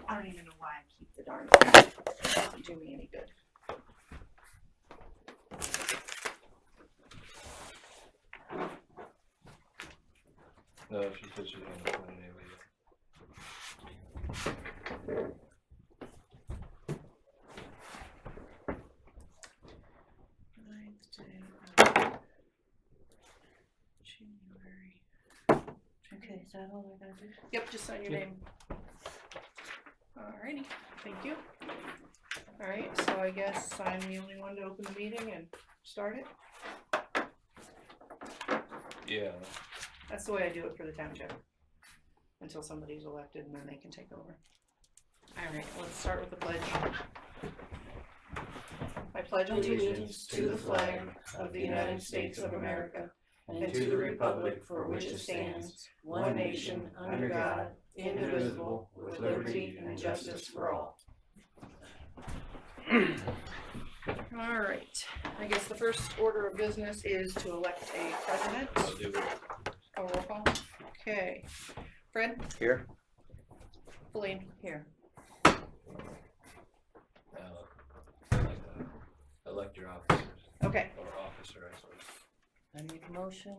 I don't even know why I keep the darn thing. It doesn't do me any good. No, she said she didn't put it anyway. Ninth day of January. Okay, is that all I gotta do? Yep, just sign your name. Alrighty, thank you. Alright, so I guess I'm the only one to open the meeting and start it. Yeah. That's the way I do it for the township. Until somebody's elected and then they can take over. Alright, let's start with the pledge. I pledge allegiance to the flag of the United States of America and to the republic for which it stands, one nation, under God, indivisible, with liberty and justice for all. Alright, I guess the first order of business is to elect a president. I'll do it. A roll call. Okay. Fred? Here. Feline? Here. Elect your officers. Okay. Or officer, I suppose. I make a motion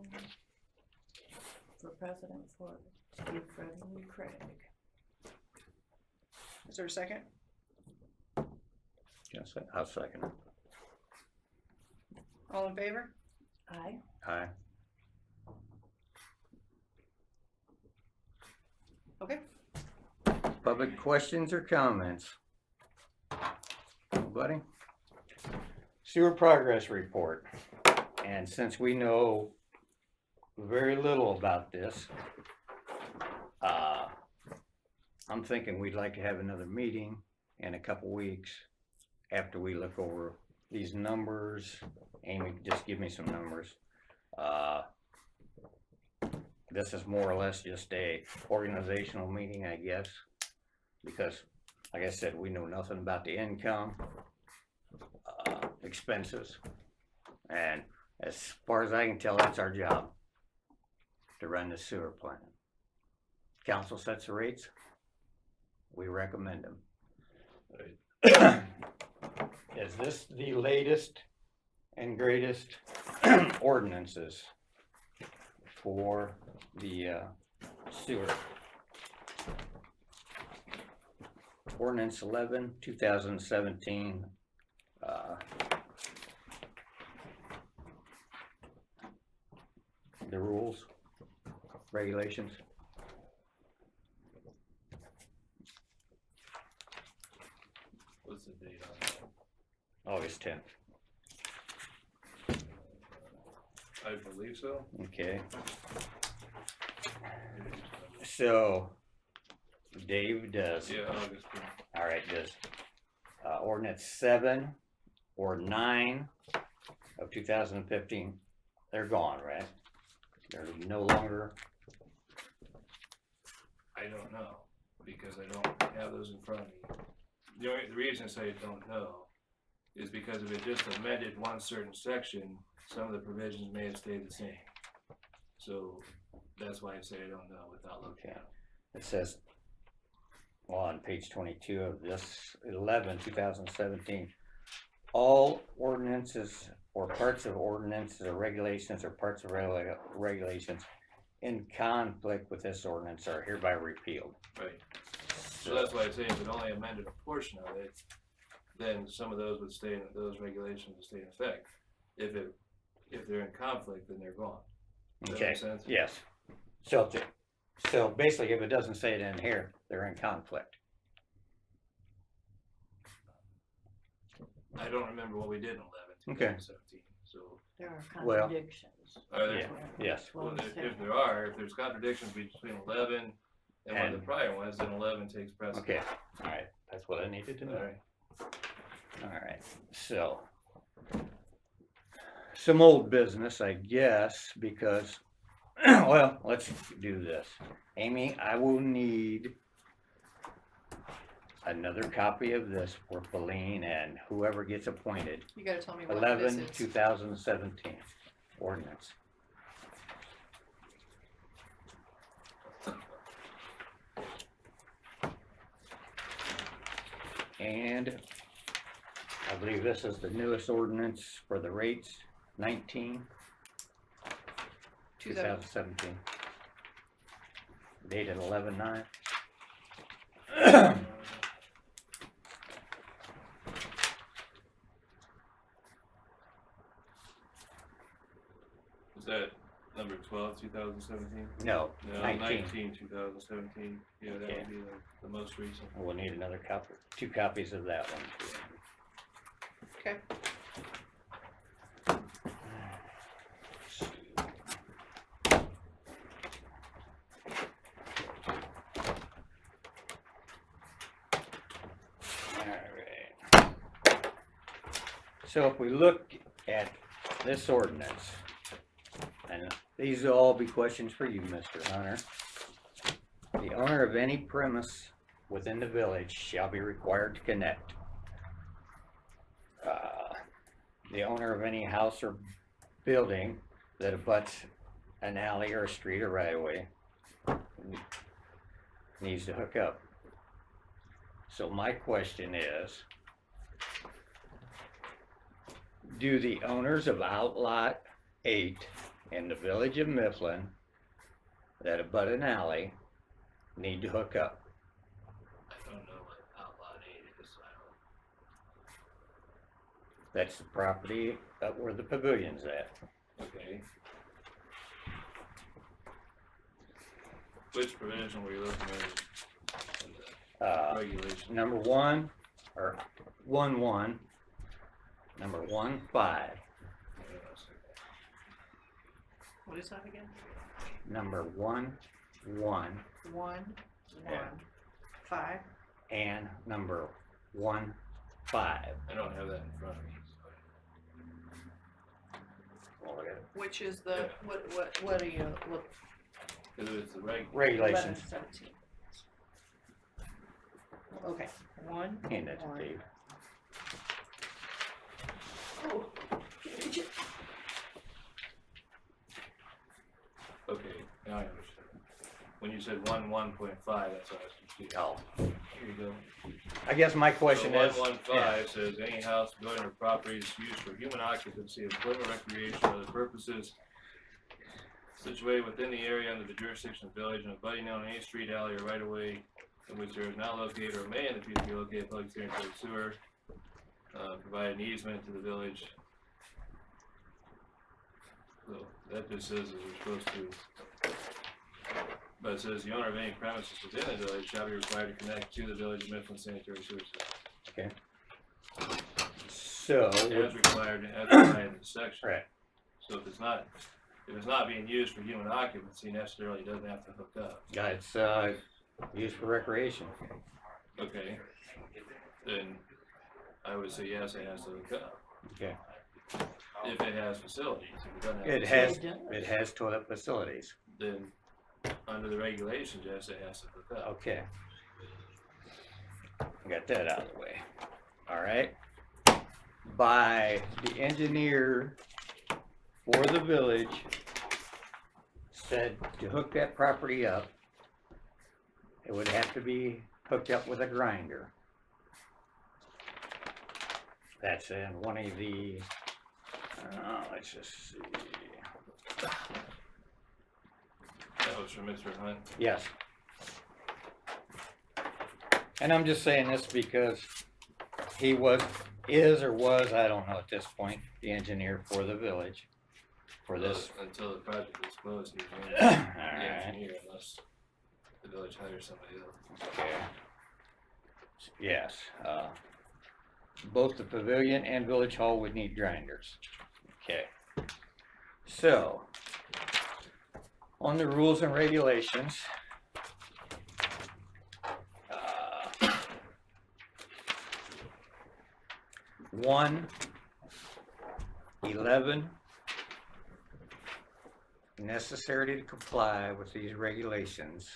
for president for Steve Freddie Craig. Is there a second? Yes, I'll second it. All in favor? Aye. Aye. Okay. Public questions or comments? Nobody? Sewer progress report. And since we know very little about this, I'm thinking we'd like to have another meeting in a couple weeks after we look over these numbers. Amy, just give me some numbers. This is more or less just a organizational meeting, I guess, because like I said, we know nothing about the income, expenses, and as far as I can tell, that's our job, to run the sewer plant. Council sets the rates, we recommend them. Right. Is this the latest and greatest ordinances for the sewer? Ordinance 11, 2017. The rules, regulations. What's the date on that? August 10th. I believe so. Okay. So Dave does. Yeah, August. All right, does ordinance 7 or 9 of 2015, they're gone, right? They're no longer. I don't know, because I don't have those in front of me. The reason I say I don't know is because if it just amended one certain section, some of the provisions may have stayed the same. So that's why I say I don't know without looking at it. It says, well, on page 22 of this 2017, all ordinances or parts of ordinances or regulations or parts of regulations in conflict with this ordinance are hereby repealed. Right. So that's why I say if it only amended a portion of it, then some of those would stay in, those regulations would stay in effect. If they're in conflict, then they're gone. Does that Okay, make sense? yes. So basically, if it doesn't say it in here, they're in conflict. I don't remember what we did in 11, Okay. 2017, so. There are Well, contradictions. Are there, Yeah, yes. well, if there's contradictions between 11 and one of the prior ones, then 11 takes precedence. Okay, all right, that's what I needed to know. Alright. All right, so some old business, I guess, because, well, let's do this. Amy, I will need another copy of this for Feline and whoever gets appointed. You gotta tell me what this 11, is. 2017 ordinance. And I believe this is the newest ordinance for the rates, 2017. Dated 11/9. Is that number 12, 2017? No, No, 19. 2017. Yeah, that Okay. would be the most recent. We'll need another copy, 2 copies of that one. Okay. Alright. So if we look at this ordinance, and these will all be questions for you, Mr. Hunter. The owner of any premise within the village shall be required to connect. The owner of any house or building that abuts an alley or a street or right of way needs to hook up. So my question is, do the owners of Outlot 8 in the village of Mifflin that abut an alley need to hook up? I don't know what Outlot 8 is. That's the property up where the pavilion's at. Okay. Which provision were you looking at in the regulation? Number 1, or 1-1, number 1-5, What is that again? number 1-1, 1, Yeah. 5. and number 1-5. I don't have that in front of me. Which is the, what are you, what? Because it's the Regulations. 17. Okay, 1. Hand that to one. Dave. Oh, Okay, now I understand. When you said 1.5, that's what I was confused. Oh, Here you go. I guess my question So is, 115 says any house, building, or property is used for human occupancy, employment, recreation, or other purposes situated within the area under the jurisdiction of the village and abutting on any street, alley, or right of way in which there is not located or may in the future be located public sanitary sewer, provide an easement to the village. So that just says that we're supposed to. But it says the owner of any premises within the village shall be required to connect to the village of Mifflin sanitary sewer system. so, As required in this section. right, So if it's not being used for human occupancy, necessarily it doesn't have to hook up. it's, used for recreation. Okay. Then I would say yes, it has to hook up. Okay. If it has facilities, if it doesn't have It facilities, has, it has toilet facilities. then under the regulations, yes, it has to hook up. Okay. Got that out of the way. All right. By the engineer for the village said to hook that property up, it would have to be hooked up with a grinder. That's in one of the, let's just see. That was from Mr. Hunt. Yes. And I'm just saying this because he is or was, I don't know at this point, the engineer for the village for this. Until the project is closed, he's All the right. engineer unless the village hires somebody else. Okay. Yes, both the pavilion and village hall would need grinders. Okay. So, on the rules and regulations, 1:11, necessary to comply with these regulations.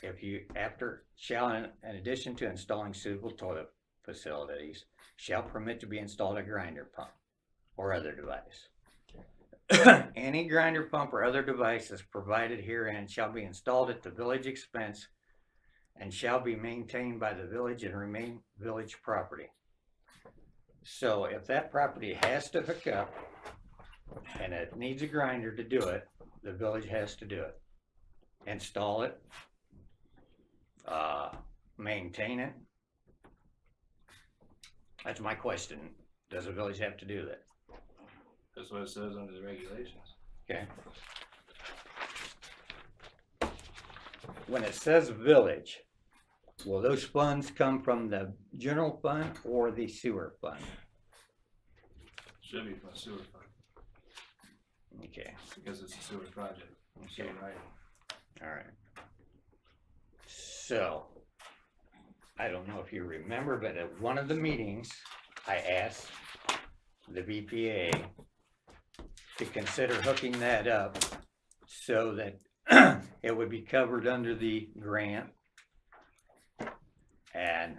If you, shall, in addition to installing suitable toilet facilities, shall permit to be installed a grinder pump or other device. Any grinder pump or other devices provided herein shall be installed at the village expense and shall be maintained by the village and remain village property. So if that property has to hook up and it needs a grinder to do it, the village has to do it. Install it, maintain it. That's my question. Does the village have to do that? That's what it says under the regulations. Okay. When it says village, will those funds come from the general fund or the sewer fund? Should be from a sewer fund, Okay, because it's a sewer project. Okay. Sewer item. all right. So, I don't know if you remember, but at one of the meetings, I asked the BPA to consider hooking that up so that it would be covered under the grant. And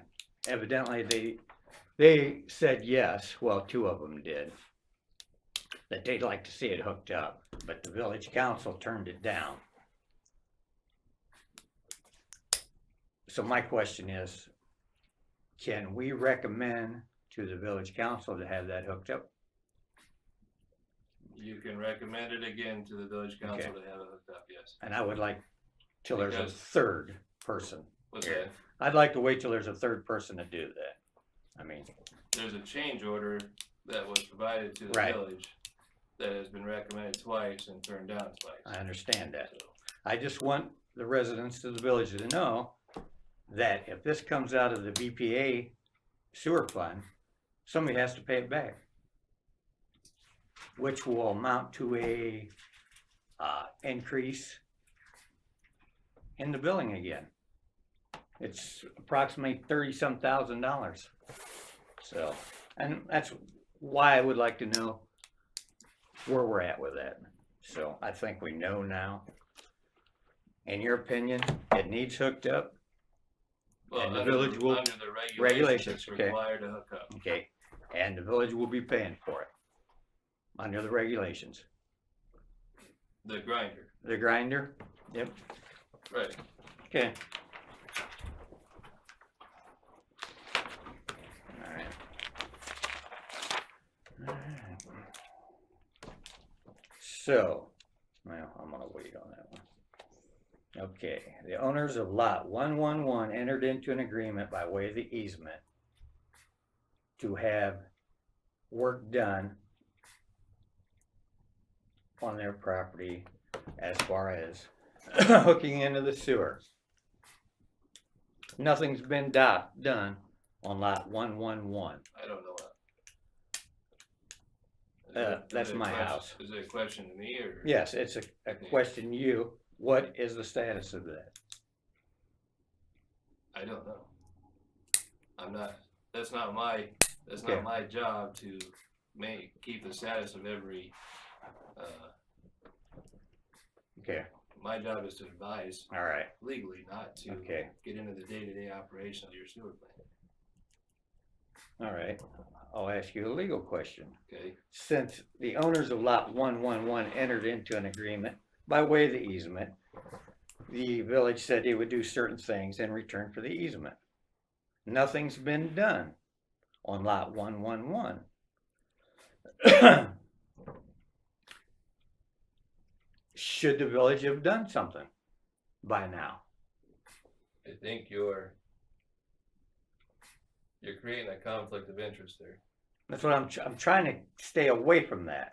evidently they said yes, well, two of them did, that they'd like to see it hooked up, but the village council turned it down. So my question is, can we recommend to the village council to have that hooked up? You can recommend it again to the village council Okay. to have it hooked up, yes. And I would like till there's a Because- third person. What's here. that? I'd like to wait till there's a third person to do that. I mean, There's a change order that was provided to the Right. village that has been recommended twice and turned down twice. I understand that. So, I just want the residents of the village to know that if this comes out of the BPA sewer fund, somebody has to pay it back, which will amount to a increase in the billing again. It's approximately $30-some thousand. So, and that's why I would like to know where we're at with that. So I think we know now. In your opinion, it needs hooked up? Well, And the under village will- under the regulations, regulations, it's okay. required to hook up. Okay, and the village will be paying for it under the regulations. The grinder, The grinder? Yep, right. okay. Alright. So, well, I'm gonna wait on that one. Okay, the owners of lot 111 entered into an agreement by way of the easement to have work done on their property as far as hooking into the sewer. Nothing's been done on lot 111. I don't know that. That's it a my question- house. Is it a question to me or? Yes, it's a question to you. What is the status of that? I don't know. I'm not, that's not Okay. my job to keep the status of every, Okay, my job is to advise all right, legally, not to okay, get into the day-to-day operation of your sewer plant, all right. I'll ask you a legal question. okay? Since the owners of lot 111 entered into an agreement by way of the easement, the village said they would do certain things in return for the easement. Nothing's been done on lot 111. Should the village have done something by now? I think you're creating a conflict of interest there, That's what I'm trying to stay away from that.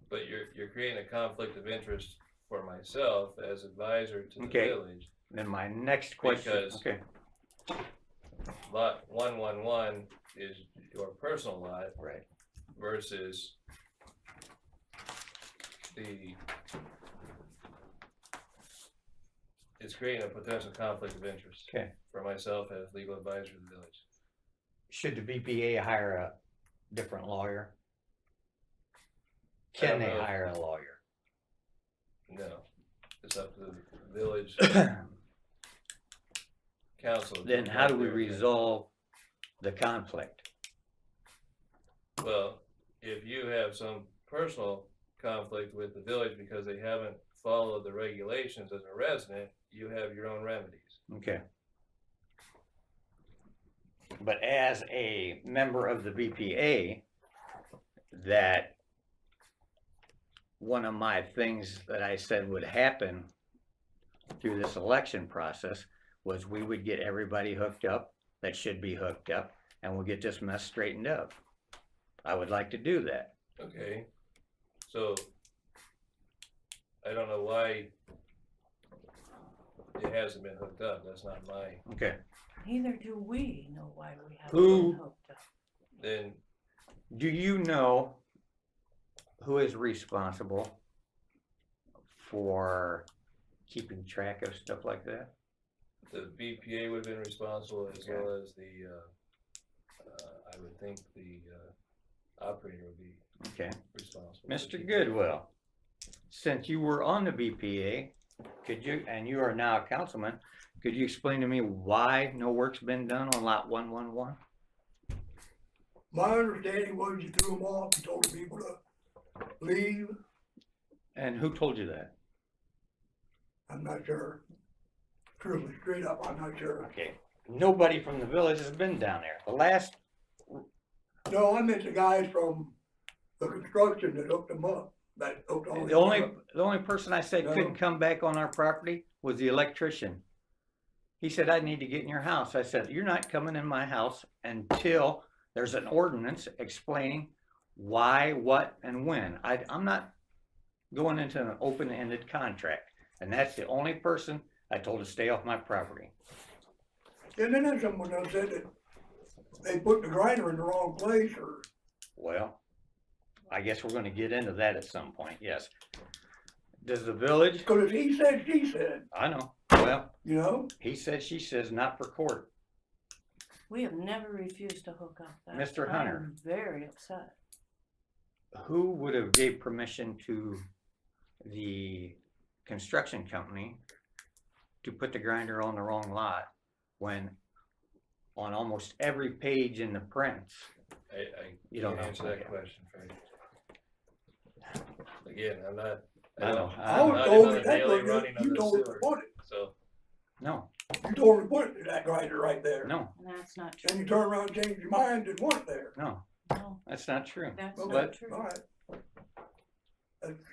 but you're creating a conflict of interest for myself as advisor to the Okay. village. Then my next question, Because- okay, Lot 111 is your personal lot right, versus it's creating a potential conflict of interest okay. for myself as legal advisor to the village. Should the BPA hire a different lawyer? I Can don't they know. hire a lawyer? No, it's up to the village council. to Then how do we conduct their- resolve the conflict? Well, if you have some personal conflict with the village because they haven't follow the regulations as a resident, you have your own remedies. Okay. But as a member of the BPA, that one of my things that I said would happen through this election process was we would get everybody hooked up that should be hooked up, and we'll get this mess straightened up. I would like to do that. Okay, so I don't know why it hasn't been hooked up. That's not my, Okay. Neither do we know why we haven't Who- been hooked up. then Do you know who is responsible for keeping track of stuff like that? the BPA would have been responsible as well as the, I would think the, operator would be Okay. responsible. Mr. Goodwill, since you were on the BPA, could you, and you are now a councilman, could you explain to me why no work's been done on lot 111? My understanding was you threw them off and told the people to leave. And who told you that? I'm not sure. Truly, straight up, I'm not sure. Okay, nobody from the village has been down there. The last, No, I meant the guys from the construction that hooked them up, that hooked all the only person I said couldn't come back on our property was the electrician. He said, I need to get in your house. I said, you're not coming in my house until there's an ordinance explaining why, what, and when. I'm not going into an open-ended contract. And that's the only person I told to stay off my property. And then someone else said that they put the grinder in the wrong place, or, Well, I guess we're gonna get into that at some point, yes. Does the village, because he said, she said, I know, well, you know? he said, she says, not for court. We have never refused to hook up. Mr. Hunter. I'm very upset. Who would have gave permission to the construction company to put the grinder on the wrong lot when on almost every page in the prints? I You don't can't know. answer that Okay. question, Frank. Again, I'm not, I know. I was not told in that the daily that running of you the told her to sewer. put it. So, No, You told her to put it, that grinder right there. no, And that's not Then true. you turn around and change your mind and want it there. no, No, that's not true. that's Okay, not true. all right,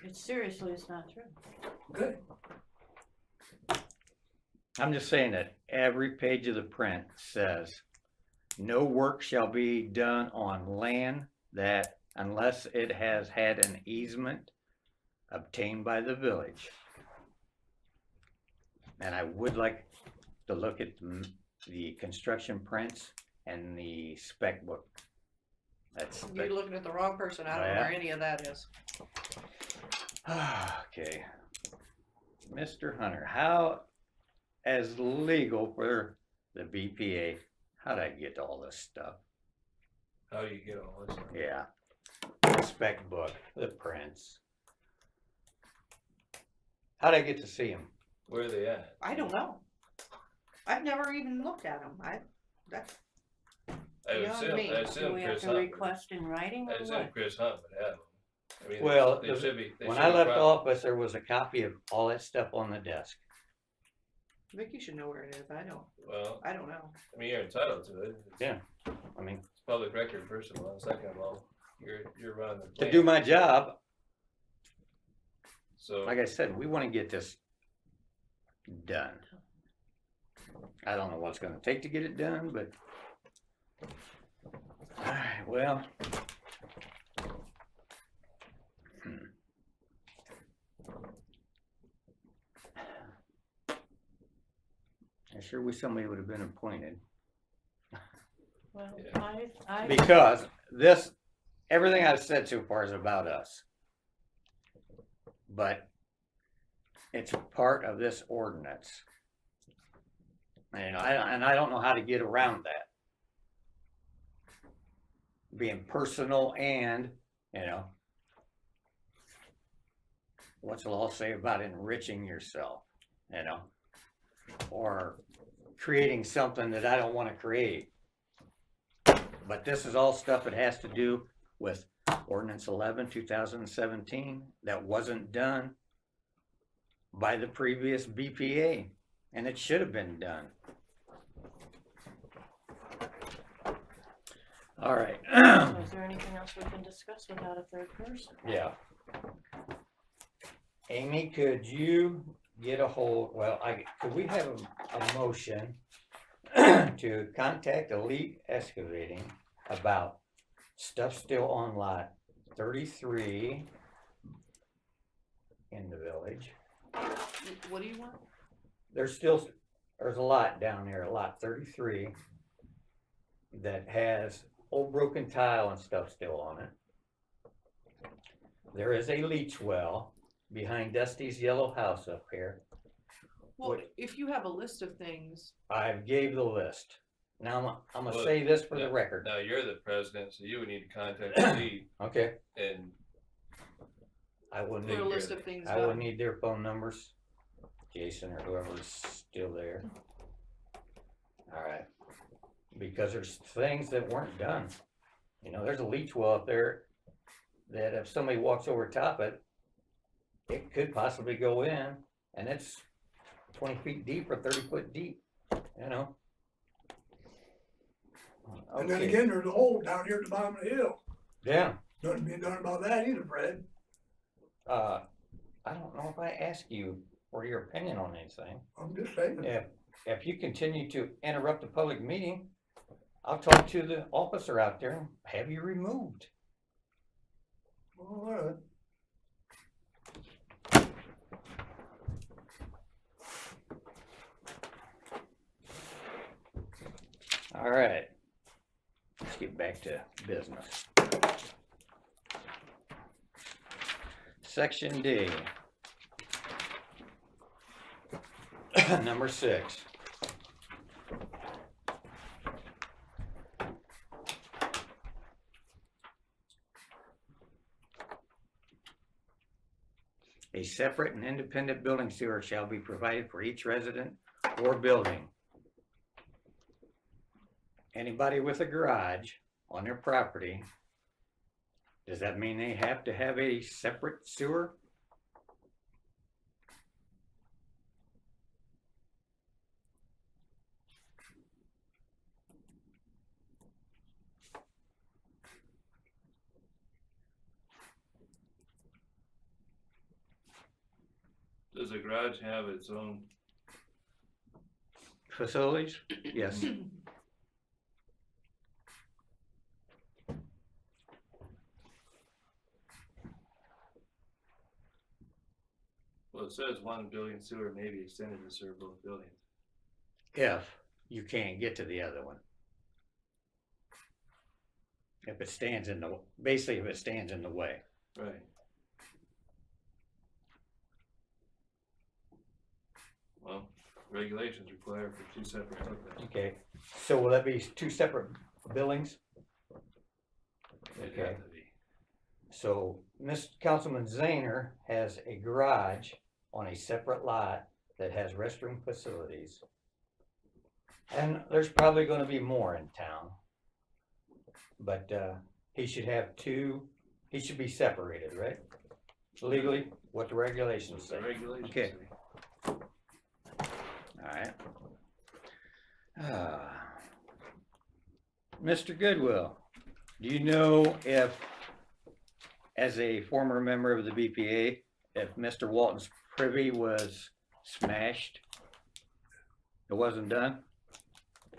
It seriously is not true. okay. I'm just saying that every page of the print says, no work shall be done on land that unless it has had an easement obtained by the village. And I would like to look at the construction prints and the spec book. That's, You're looking at the wrong person. I don't know where any of that is. okay. Mr. Hunter, how, as legal for the BPA, how'd I get all this stuff? how do you get all this? Yeah, the spec book, the prints. How'd I get to see them? Where are they at? I don't know. I've never even looked at them. That's I would Beyond assume, me. I Do assume we have Chris to Hunt, request in writing I or assume what? Chris Hunt would have them. I mean, Well, they should be. They When should I be left proper. office, there was a copy of all that stuff on the desk. Vicky should know where it is. I don't. Well, I don't know. I mean, you're entitled to it. It's, Yeah. I mean, it's public record, first of all, and second of all, you're running the to plant. do my job, So, like I said, we want to get this done. I don't know what it's going to take to get it done, but all right, well. I sure wish somebody would have been appointed, Well, Yeah. I, because this, everything I've said so far is about us. But it's part of this ordinance. And I don't know how to get around that. Being personal and, you know, what's the law say about enriching yourself, you know? Or creating something that I don't want to create. But this is all stuff that has to do with Ordinance 11, 2017, that wasn't done by the previous BPA, and it should have been done. All right. So is there anything else we can discuss without a third person? Yeah. Amy, could you get a hold, could we have a motion to contact Elite Excavating about stuff still on lot 33 in the village? What do you want? There's a lot down there, lot 33, that has old broken tile and stuff still on it. There is a leach well behind Dusty's yellow house up here. Well, What- if you have a list of things, I gave the list. Now I'm gonna Well, say this for yeah. the record. Now, you're the president, so you would need to contact the lead Okay, and I will for need a list of things I will done. need their phone numbers, Jason or whoever's still there. All right, because there's things that weren't done. You know, there's a leach well up there that if somebody walks over top it could possibly go in, and it's 20 feet deep or 30 foot deep, you know? And then Okay. again, there's a hole down here at the bottom of the hill. Yeah, Nothing being done about that either, Fred. I don't know if I asked you for your opinion on anything. I'm just saying. If you continue to interrupt the public meeting, I'll talk to the officer out there and have you removed. All right. All right. Let's get back to business. Section D. Number 6. A separate and independent building sewer shall be provided for each resident or building. Anybody with a garage on their property, does that mean they have to have a separate sewer? does the garage have its own? Facilities? Yes. Well, it says one building sewer may be extended to serve both buildings. If you can't get to the other one. If it stands in the, basically if it stands in the way. Right. Well, regulations require for 2 separate hookups. Okay, so will that be 2 separate buildings? It'd Okay. have to be. So, Councilman Zahner has a garage on a separate lot that has restroom facilities. And there's probably gonna be more in town. But, he should have 2, he should be separated, right? Legally, what the regulations The say. regulations Okay. say. Alright. Mr. Goodwill, do you know if, as a former member of the BPA, if Mr. Walton's privy was smashed? It wasn't done?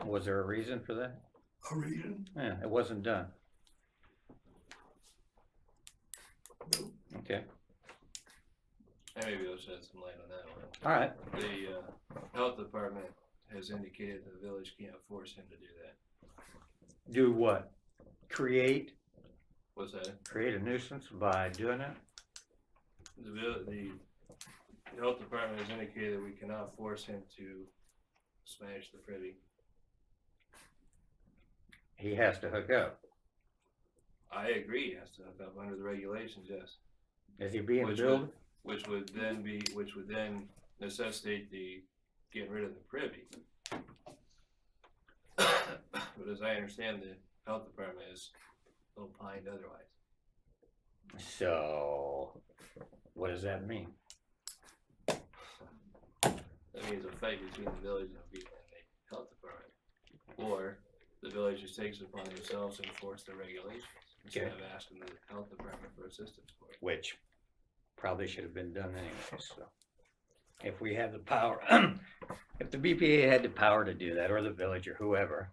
Was there a reason for that? A reason. Yeah, it wasn't done. Okay, And maybe they'll shed some light on that one. alright, The health department has indicated the village can't force him to do that. do what? Create What's that? a nuisance by doing it? The health department has indicated that we cannot force him to smash the privy. He has to hook up. I agree, he has to hook up under the regulations, yes. Is he being Which billed? Which would then necessitate the getting rid of the privy. But as I understand, the health department is opined otherwise. So, what does that mean? me is a fight between the village and the health department. Or the village just takes it upon themselves to enforce the regulations instead Okay. of asking the health department for assistance for it. which probably should have been done anyway, so. If we have the power, if the BPA had the power to do that, or the village, or whoever,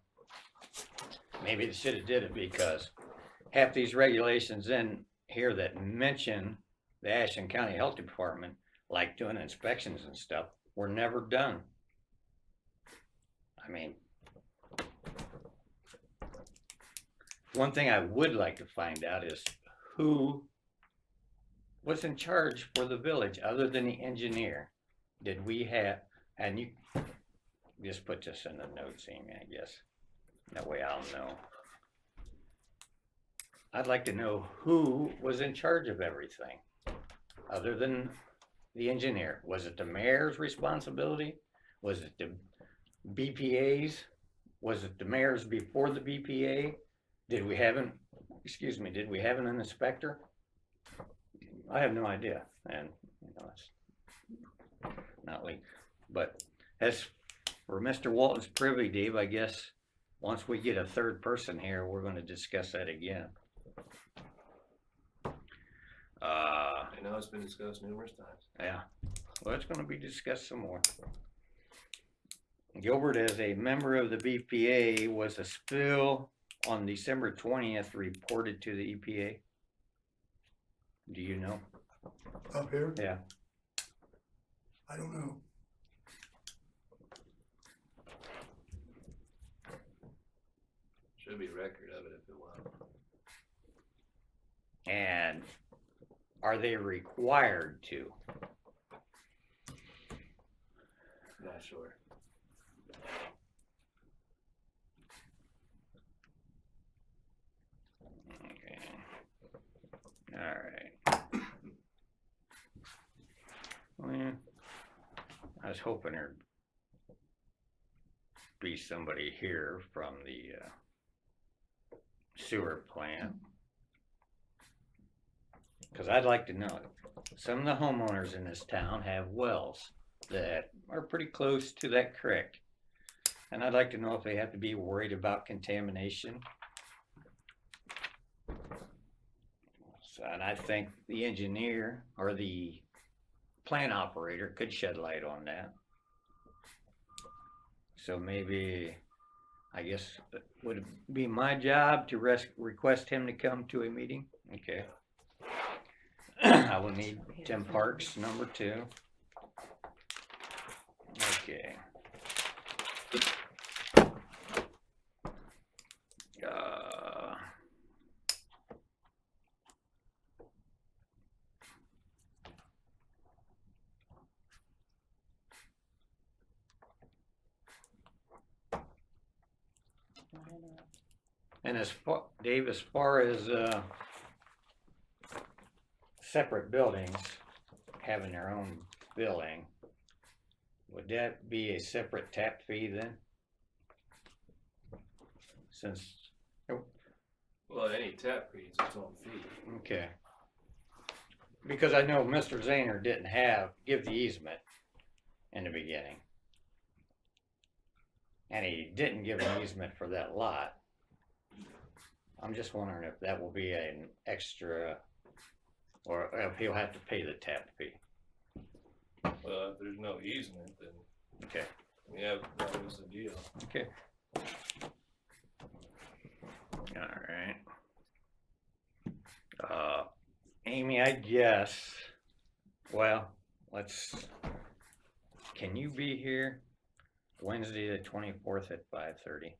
maybe they should have did it, because half these regulations in here that mention the Ashland County Health Department, like doing inspections and stuff, were never done. I mean, one thing I would like to find out is who was in charge for the village other than the engineer. Did we have, and you just put this in the notes, Amy, I guess. That way I'll know. I'd like to know who was in charge of everything, other than the engineer. Was it the mayor's responsibility? Was it the BPA's? Was it the mayor's before the BPA? Did we have an inspector? I have no idea, and, you know, it's not like, but as for Mr. Walton's privy, Dave, I guess, once we get a third person here, we're gonna discuss that again. I know it's been discussed numerous times. Yeah, well, it's gonna be discussed some more. Gilbert, as a member of the BPA, was a spill on December 20th reported to the EPA? Do you know? Up here, Yeah, I don't know. Should be record of it if it was. and are they required to? Not sure. Okay. All right. Well, I was hoping there'd be somebody here from the sewer plant. Cause I'd like to know, some of the homeowners in this town have wells that are pretty close to that creek. And I'd like to know if they have to be worried about contamination. So, and I think the engineer or the plant operator could shed light on that. So maybe, I guess, would it be my job to request him to come to a meeting? Okay. I will need Tim Parks, number 2. Okay. And as far, Dave, as far as separate buildings having their own billing, would that be a separate tap fee then? Since, Well, any tap fee is its own fee. okay. Because I know Mr. Zahner didn't give the easement in the beginning. And he didn't give an easement for that lot. I'm just wondering if that will be an extra, or if he'll have to pay the tap fee. Well, if there's no easement, then Okay, yeah, that was the deal. okay. Alright. Amy, I guess, well, can you be here Wednesday the 24th at 5:30?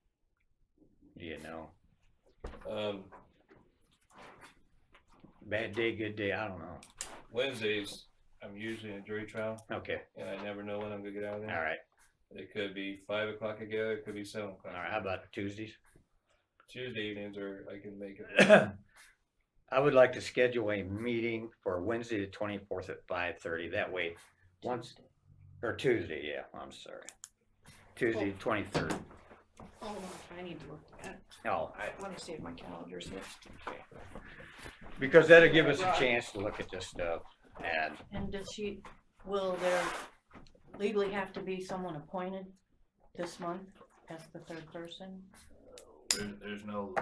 Do you know? Bad day, good day, I don't know. Wednesdays, I'm usually in a jury trial, Okay, and I never know when I'm gonna get out of there. alright, It could be 5 o'clock together, it could be 7 o'clock. alright, how about Tuesdays? Tuesday evenings, or I can make it. I would like to schedule a meeting for Wednesday the 24th at 5:30, that way, or Tuesday, yeah, I'm sorry. Tuesday, 23rd. Hold on, I need to look at it. Oh, Let me see if my calendar's here. because that'll give us a chance to look at this stuff, and And legally have to be someone appointed this month as the third person? There's no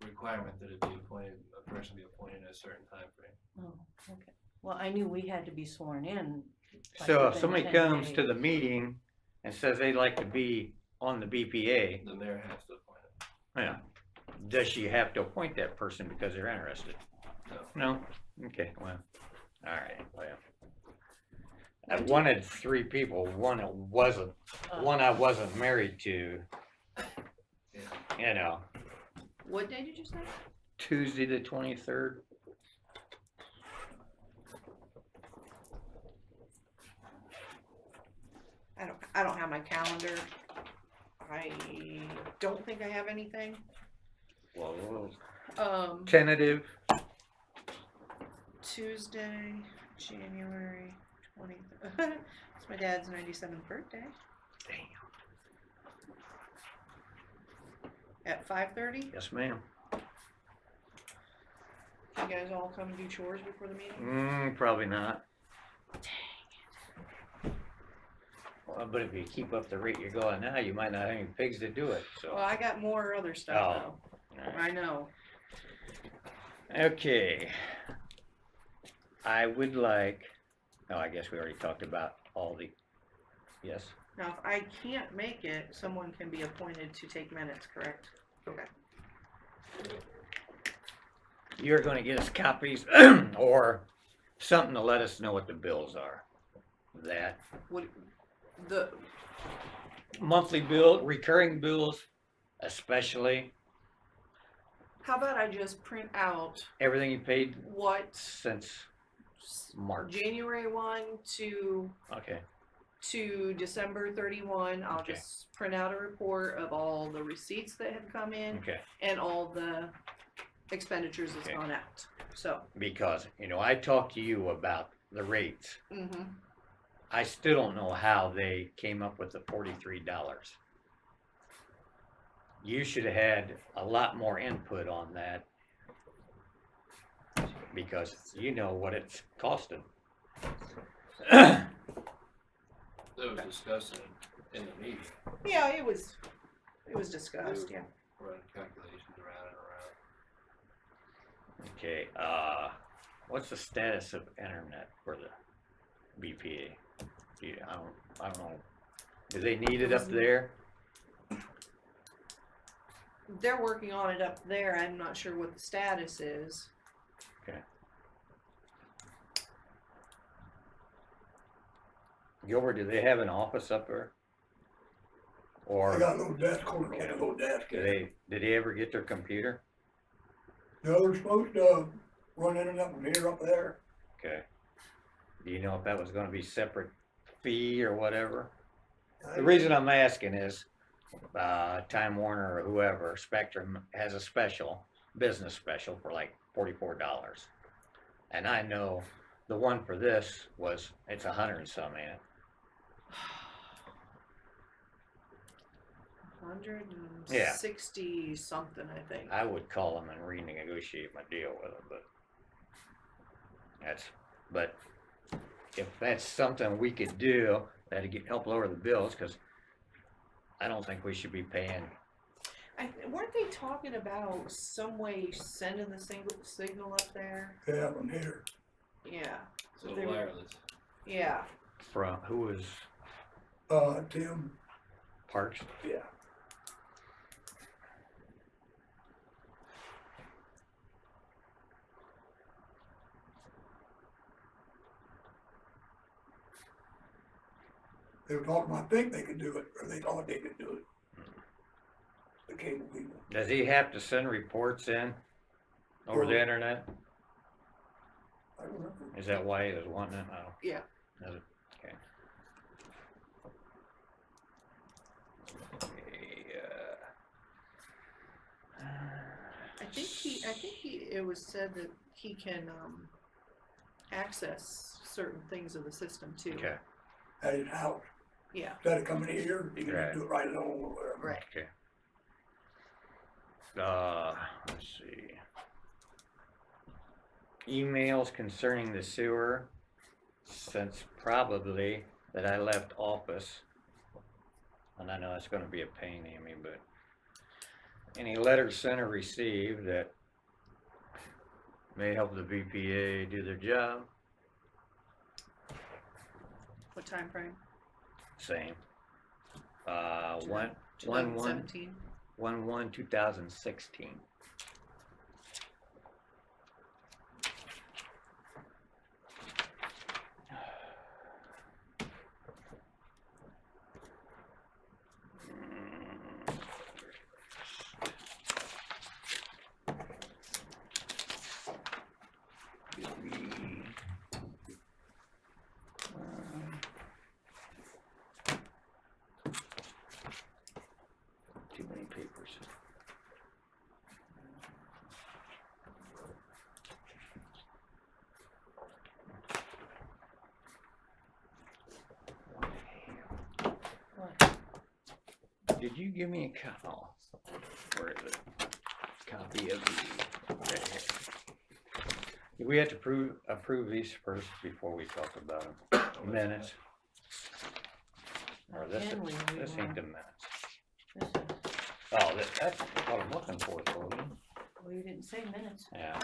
requirement that it be appointed, a person be appointed in a certain time frame. Oh, okay. Well, I knew we had to be sworn in. like, So if within somebody 10 comes to days. the meeting and says they'd like to be on the BPA, The mayor has to appoint it. yeah, does she have to appoint that person because they're interested? No. No? Okay, well, alright, well. I wanted 3 people, one that wasn't, one I wasn't married to. You know, What day did you say? Tuesday the 23rd. I don't have my calendar. I don't think I have anything. Well, Tuesday, January 20th. It's my dad's 97th birthday. At 5:30. yes ma'am. You guys all come and do chores before the meeting? Probably not. Well, but if you keep up the rate you're going now, you might not have any pigs to do it, so. Well, I got more other stuff Oh. though. Alright. I know. Okay. I would like, oh, I guess we already talked about all the, yes, Now, if I can't make it, someone can be appointed to take minutes, correct? Okay. you're gonna get us copies or something to let us know what the bills are. That What, the, monthly bill, recurring bills, especially how about I just print out everything you paid what since March. January 1 Okay, to December 31, I'll Okay. just print out a report of all the receipts that have come in okay. and all the expenditures that's Okay. gone out. So, Because, I talked to you about the rates. mm-hmm. I still don't know how they came up with the $43. You should have had a lot more input on that. Because you know what it's costing. That was discussed in the meeting, Yeah, it was discussed, yeah. running calculations around and around. Okay, what's the status of internet for the BPA? I don't know. Do they need it up there? They're working on it up there. I'm not sure what the status is. Okay. Gilbert, do they have an office up there? I Or got a little desk over there, a little desk. did they ever get their computer? No, they're supposed to run internet from here up there. Okay. Do you know if that was gonna be separate fee or whatever? The reason I'm asking is, Time Warner or whoever, Spectrum has a business special for like $44. And I know the one for this it's 100 and some, ain't it? 160 something, I think. I would call them and renegotiate my deal with them, but if that's something we could do, that'd help lower the bills, cause I don't think we should be paying. Weren't they talking about some way sending the signal up there? Yeah, from here. Yeah. So They were- wireless. Yeah. From, who was Tim, Parks? yeah. They were talking, I think they could do it, or they thought they could do it. The cable people. Does he have to send reports in over the internet? I don't know. Is that why he was wanting it? I don't. Yeah. Does it? Okay. I think it was said that he can access certain things of the system too. Okay. At his house. Yeah. Instead of coming here, he can Right. just do it right at home or whatever. Right. Okay. Let's see. Emails concerning the sewer, since probably that I left office, and I know it's gonna be a pain, Amy, but any letters sent or received that may help the BPA do their job, What time frame? same. One, 2017? 2016. Too many papers. What? Did you give me a copy? Oh, where is it? Copy of the, right here. We have to approve these first before we talk about them. Minutes. Or this, Can we this ain't the minutes. This is, Oh, that's what I'm looking for, Tony. well, you didn't say minutes. Yeah,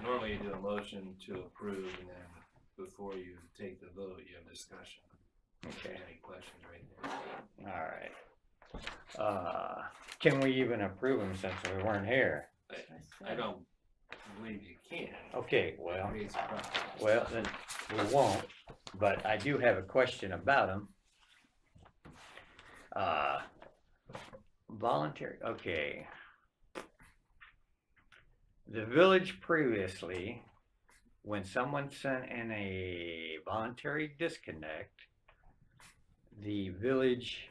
Normally you do a motion to approve, and then before you take the vote, you have discussion. okay, Any questions right there? alright. Can we even approve them since we weren't here? I don't believe you can. Okay, well, Creates a problem. well, then we won't, but I do have a question about them. Voluntary, okay. The village previously, when someone sent in a voluntary disconnect, the village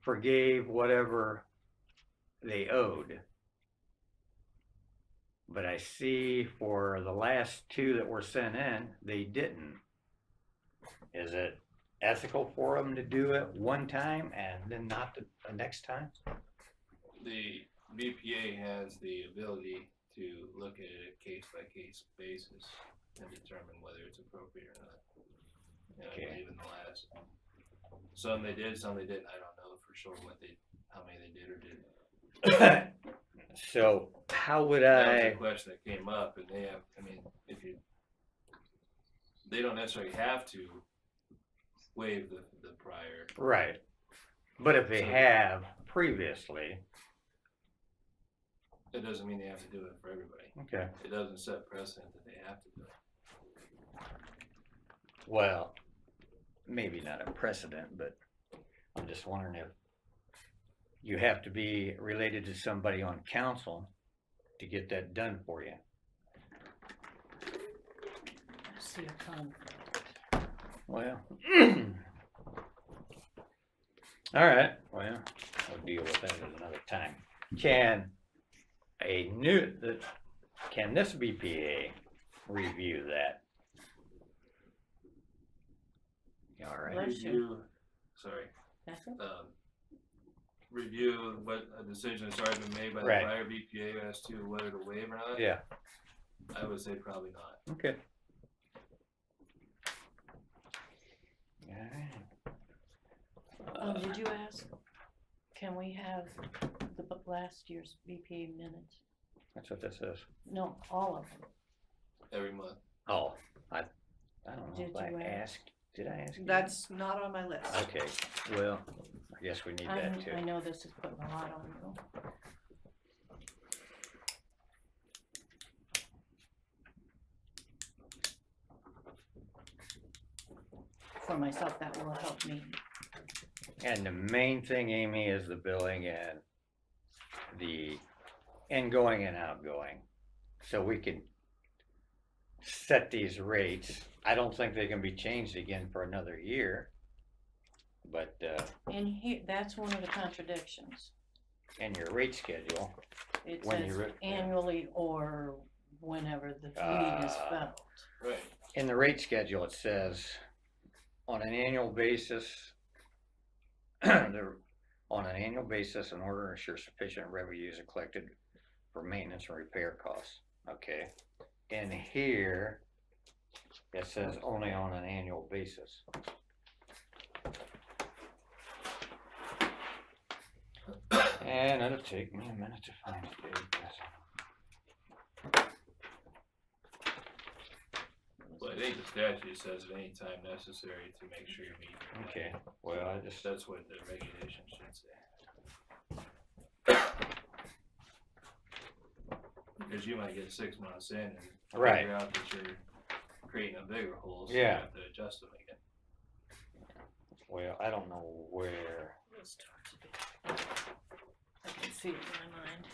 forgave whatever they owed. But I see for the last two that were sent in, they didn't. Is it ethical for them to do it one time and then not the next time? The BPA has the ability to look at it case by case basis and determine whether it's appropriate or not. And Okay. I believe in the last, some they did, some they didn't. I don't know for sure how many they did or didn't. So how would That was I, a question that came up, and they have, they don't necessarily have to waive the prior. right, but if they So- have previously, It doesn't mean they have to do it for everybody. okay, It doesn't set precedent that they have to do it. well, maybe not a precedent, but I'm just wondering if you have to be related to somebody on council to get that done for you. I see a conflict. Well, all right, well, we'll deal with that at another time. Can this BPA review that? All right, Bless you. Review, sorry, That's it? review what a decision has already been made by the Right. prior BPA as to whether to waive or not. yeah, I would say probably not. okay. All right. Did you ask, can we have last year's BPA minutes? That's what this is. No, all of them. Every month. Oh, I don't know Did if I you ask? asked, did I ask you? That's not on my list. Okay, well, I guess we need that too. I know this is putting a lot on you. For myself, that will help me. And the main thing, Amy, is the billing and the ingoing and outgoing. So we can set these rates. I don't think they can be changed again for another year. But, And here, that's one of the contradictions. in your rate schedule, It When says you re- yeah. annually or whenever the need is felt. Right. in the rate schedule, it says on an annual basis, on an annual basis, in order to ensure sufficient revenues are collected for maintenance and repair costs. Okay, in here, It says only on an annual basis. And it'll take me a minute to find it, Dave, 'cause- Well, I think the statute says at any time necessary to make sure you're meeting. Okay, well, I just, That's what the regulation should say. Because you might get 6 months in and Right. figure out that you're creating a bigger hole, so Yeah. you have to adjust them again. well, I don't know where, I can see it in my mind.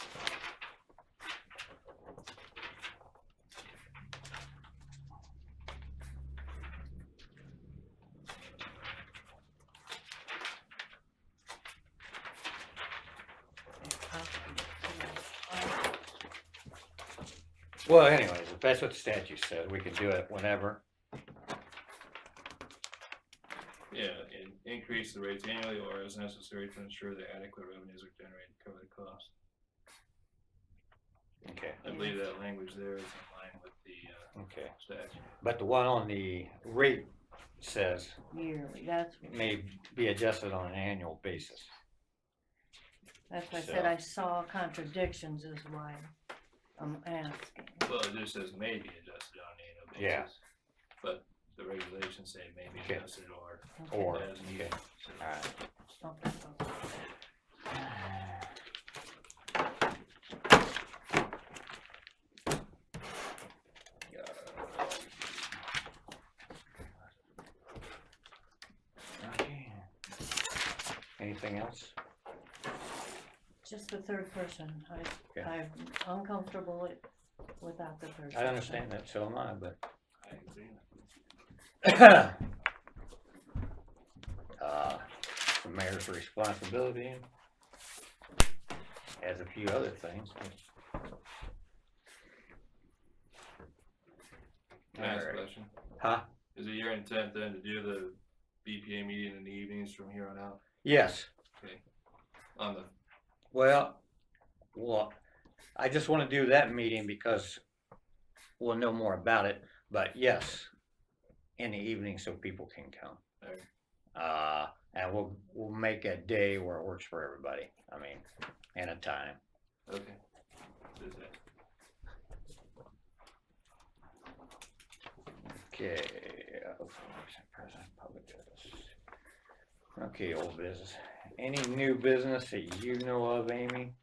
well, anyways, if that's what the statute says, we can do it whenever. Yeah, and increase the rates annually or as necessary to ensure that adequate revenues are generated to cover the cost. Okay, I believe that language there is in line with the okay. statute. But the one on the rate says Yearly, that's may be adjusted on an annual basis. why I So- said I saw contradictions is why I'm asking. Well, it just says may be adjusted on an annual basis. Yeah. But the regulations say may be Okay. adjusted or Or, as needed. okay, So- alright. Okay. Okay. Anything else? Just the third person, Okay. I'm uncomfortable without the third person. I understand that, so am I, but. I agree. The mayor's responsibility, as a few other things. Can I ask a Alright. question? Huh? Is it your intent then to do the BPA meeting in the evenings from here on out? Yes, On the, well, I just wanna do that meeting because we'll know more about it, but yes, in the evening so people can come. Alright. And we'll make a day where it works for everybody, I mean, and a time. okay. Is that- Okay, President, public business. Okay, old business. Any new business that you know of, Amy?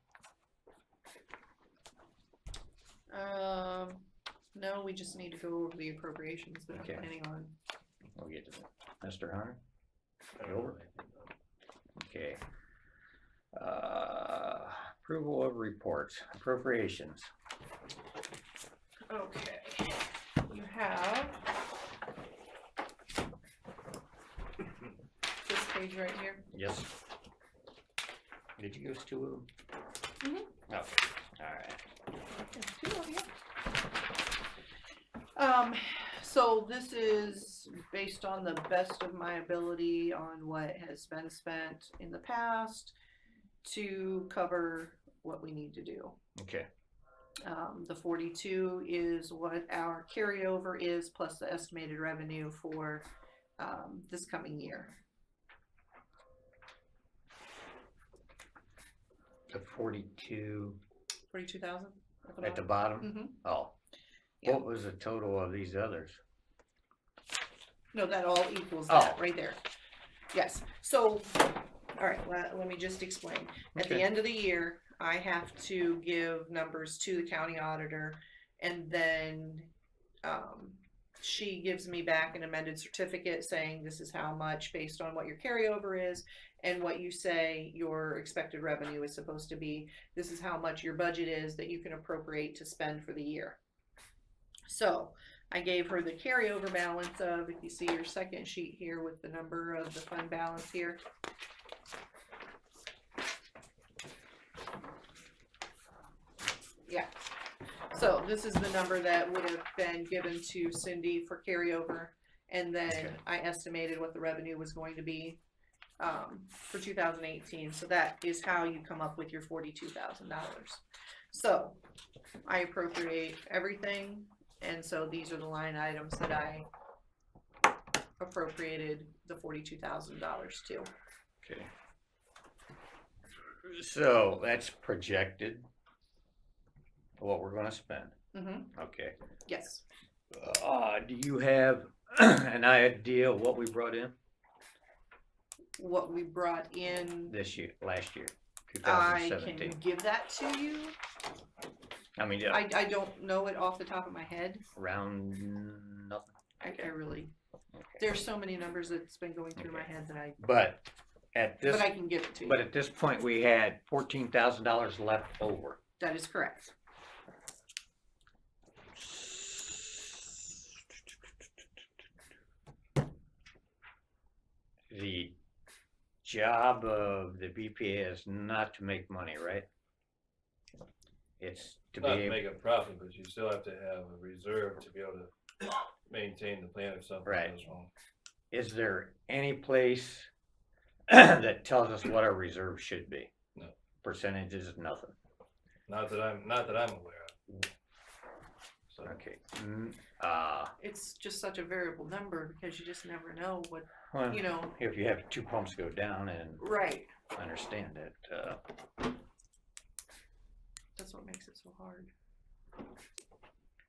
No, we just need to go over the appropriations that I'm Okay. planning on. We'll get to that. Mr. Hunter? I don't know Over. anything about it. Okay. Approval of reports, appropriations. Okay, you have this page right here. Yes. Did you give us two of them? Mhm. Oh, alright. There's two of you. So this is based on the best of my ability on what has been spent in the past to cover what we need to do. Okay, The 42 is what our carryover is plus the estimated revenue for this coming year. the 42 42,000 at the bottom? Mm-hmm. Oh. Yeah. What was the total of these others? No, that all equals Oh. that right there. Yes. So, all right. Let me just explain. At the Okay. end of the year, I have to give numbers to the county auditor, and then she gives me back an amended certificate saying this is how much based on what your carryover is and what you say your expected revenue is supposed to be. This is how much your budget is that you can appropriate to spend for the year. So I gave her the carryover balance of, if you see your second sheet here with the number of the fund balance here. Yeah. So this is the number that would have been given to Cindy for carryover. And then Okay. I estimated what the revenue was going to be for 2018. So that is how you come up with your $42,000. So I appropriate everything. And so these are the line items that I appropriated the $42,000 to. Okay. So that's projected, what we're gonna spend, Mm-hmm. okay. Yes. Do you have an idea what we brought in What we brought in, this year, last year, I 2017? can give that to you. I mean, I don't know it off the top of my head. around nothing, I really, okay. there's so many numbers that's been going through my Okay. head that But at this, but I can give it to you. but at this point, we had $14,000 left over. That is correct. The job of the BPA is not to make money, right? It's to be Not to able, make a profit, but you still have to have a reserve to be able to maintain the plan if something Right. goes wrong. is there any place that tells us what our reserve should be? No. Percentages, nothing. Not that I'm aware of. So, Okay. It's just such a variable number because you just never know what, Well, you know, if you have two pumps go down, and right. I understand it, That's what makes it so hard.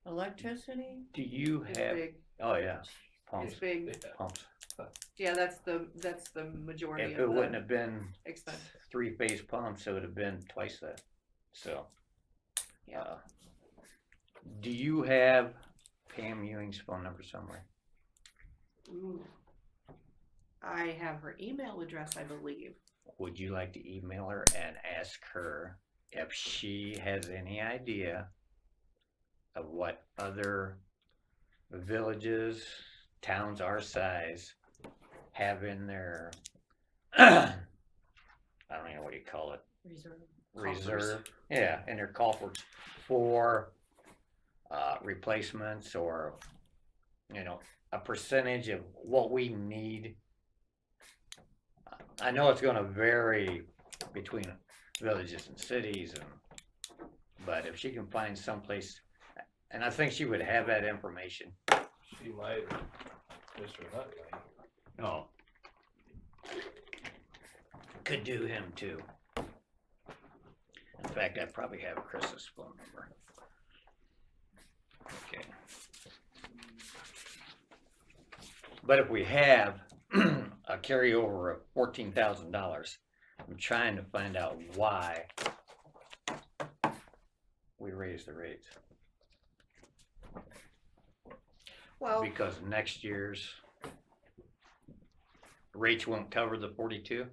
Electricity? do you It's have, big. oh yeah, pumps, It's big. yeah. pumps. Yeah, that's the majority If of it wouldn't the have been expense. 3-phase pumps, it would have been twice that, so. Yeah. Do you have Pam Ewing's phone number somewhere? Ooh. I have her email address, I believe. Would you like to email her and ask her if she has any idea of what other villages, towns our size have in their, I don't know what you call it, reserve, yeah, in their coffers for replacements, or, you know, a percentage of what we need. I know it's gonna vary between villages and cities, but if she can find someplace, and I think she would have that information. She might, Mr. Hunt might. Oh. Could do him too. In fact, I probably have Chris's phone number. Okay. But if we have a carryover of $14,000, I'm trying to find out why we raised the rates. Well, Because next year's rates won't cover the 42?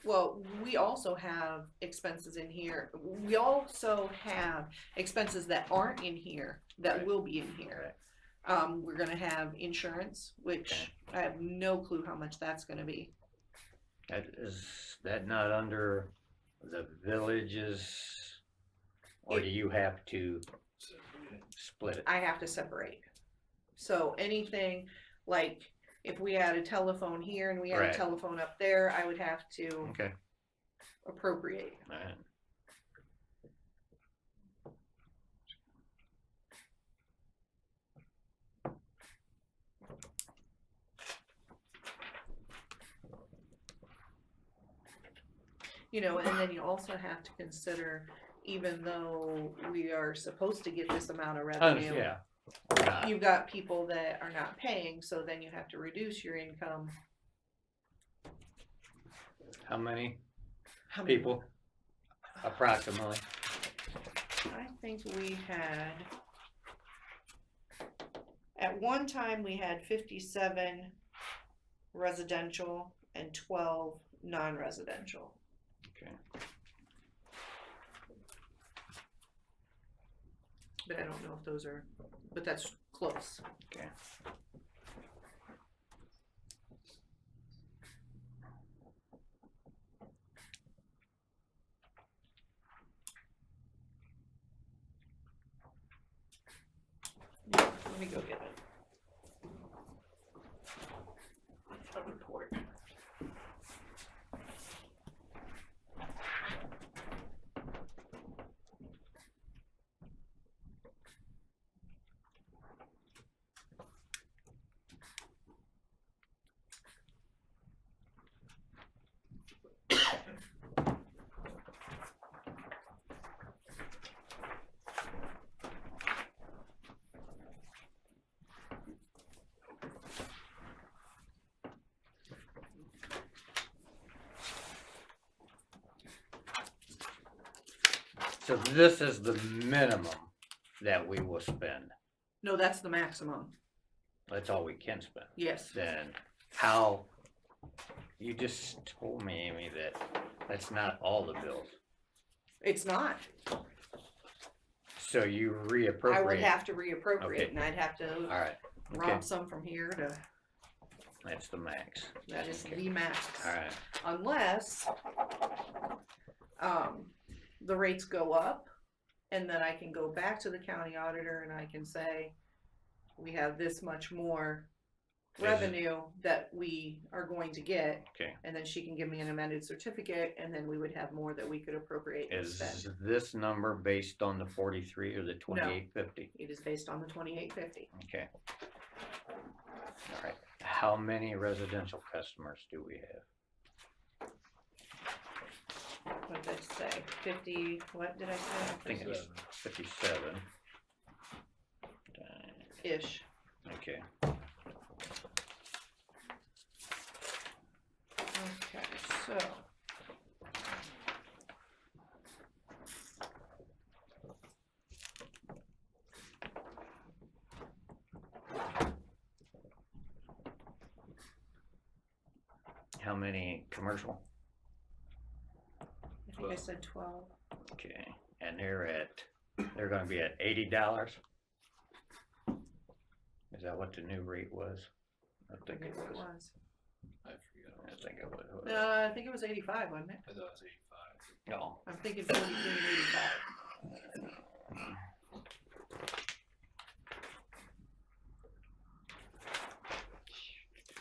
well, we also have expenses in here. We also have expenses that aren't in here that Right. will be in here. We're gonna have insurance, which I have no clue how much that's gonna be. Is that not under the villages, or do you have to split it? I have to separate. So anything like if we had a telephone here and we had Right. a telephone up there, I would have to Okay. appropriate. Alright. You know, and then you also have to consider, even though we are supposed to get this amount of revenue, Yeah. We're not. you've got people that are not paying, so then you have to reduce your income. How many How many- people approximately? I think we had, at one time, we had 57 residential and 12 non-residential. Okay. But I don't know if those are, but that's close. Okay. Let me go get it. A report. So this is the minimum that we will spend. No, that's the maximum, That's all we can spend. yes. Then how, you just told me, Amy, that that's not all the bills. It's not. So you I would reappropriate. have to reappropriate Okay. and I'd have to All right, okay, rob some from here to, that's the max. that is Okay. the max. All right, Unless, the rates go up, and then I can go back to the county auditor and I can say, we have this much more Is it- revenue that we are going to get. okay. And then she can give me an amended certificate, and then we would have more that we could appropriate and Is spend. this number based on the 43 or the 2850? It is based on the 2850. Okay. All right, how many residential customers do we have? What did I say? 50, what did I say? I think it's 57. Ish. Okay, Okay, so. how many commercial? I think I said 12. Okay, and they're gonna be at $80? Is that what the new rate was? I think it Forget what was. I forget. I think it was. I think it was 85, wasn't it? I thought it was 85. No. I'm thinking 43 and 85.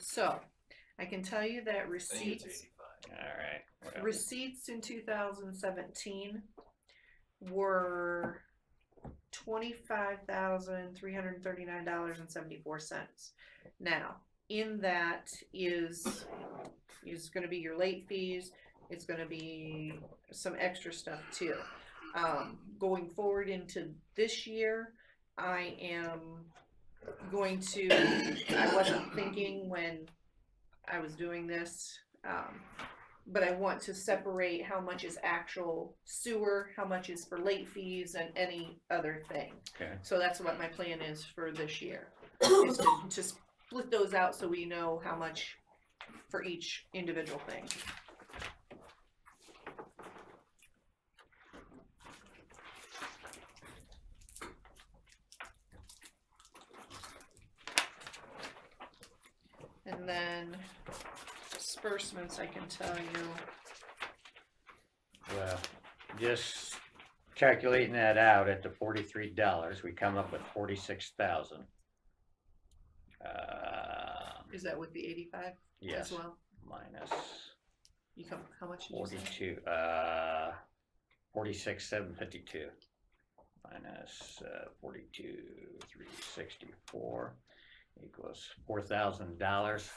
So, I can tell you that I think it's receipts, 85. All right. Well, receipts in 2017 were $25,339.74. Now, in that is gonna be your late fees, it's gonna be some extra stuff too. Going forward into this year, I am going to, I wasn't thinking when I was doing this, but I want to separate how much is actual sewer, how much is for late fees and any other thing. Okay. So that's what my plan is for this year, is to split those out so we know how much for each individual thing. And then disbursements, I can tell you, Well, just calculating that out at the $43, we come up with 46,000. is that with the 85 as Yes, well? minus You come, how much did you say? 42, 46,752 minus 42,364 equals $4,000.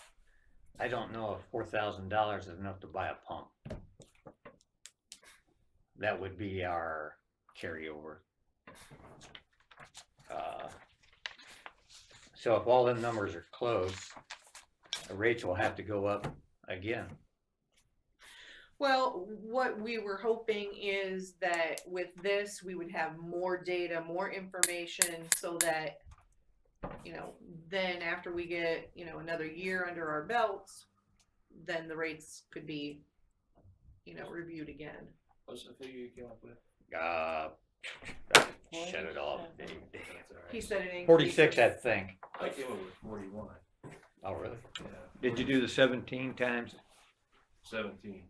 I don't know if $4,000 is enough to buy a pump. That would be our carryover. So if all the numbers are close, the rates will have to go up again. Well, what we were hoping is that with this, we would have more data, more information so that, you know, then after we get, you know, another year under our belts, then the rates could be, you know, reviewed again. What's the figure you came up with? Shut it off. That's all right. He said it increased. 46, I think. I came up with 41. Oh, really? Yeah. Did you do the 17 times 17.